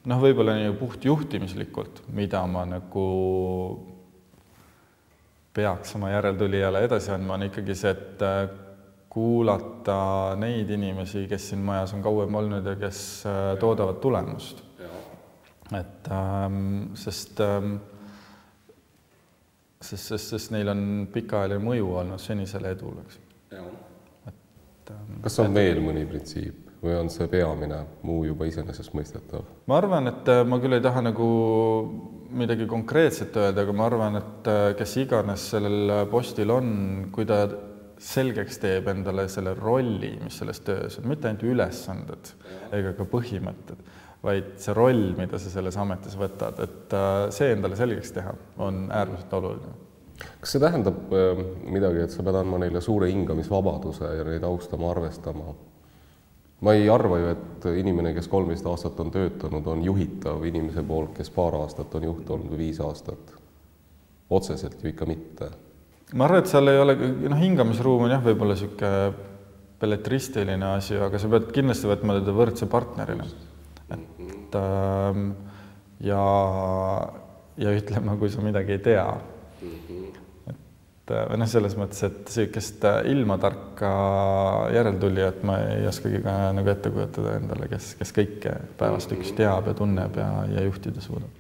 võib-olla nii puht juhtimislikult, mida ma nagu peaks oma järeltulijale edasi andma, on ikkagi see, et kuulata neid inimesi, kes siin majas on kauem olnud ja kes toodavad tulemust. Et, sest neil on pikaajaline mõju olnud senisele edule. Kas on veel mõni printsiip või on see peamine, muu juba iseenesest mõistetav? Ma arvan, et ma küll ei taha nagu midagi konkreetset öelda, aga ma arvan, et kes iganes sellel postil on, kui ta selgeks teeb endale selle rolli, mis selles töös on, mitte ainult ülesanded ega ka põhimõtted, vaid see roll, mida sa selles ametis võtad, et see endale selgeks teha on äärmiselt oluline. Kas see tähendab midagi, et sa pead andma neile suure hingamisvabaduse ja neid austama, arvestama? Ma ei arva ju, et inimene, kes 13 aastat on töötanud, on juhitav inimese poolt, kes paar aastat on juht olnud või 5 aastat. Otseselt ju ikka mitte. Ma arvan, et seal ei ole, hingamisruum on võib-olla siuke belletristiline asi, aga sa pead kindlasti võtma teda võrdse partnerina. Et, ja ütlema, kui sa midagi ei tea. Selles mõttes, et sellist ilmatarka järeltulijat ma ei oskagi ka nagu ette kujutada endale, kes kõike päevast üks teab ja tunneb ja juhtida suudab.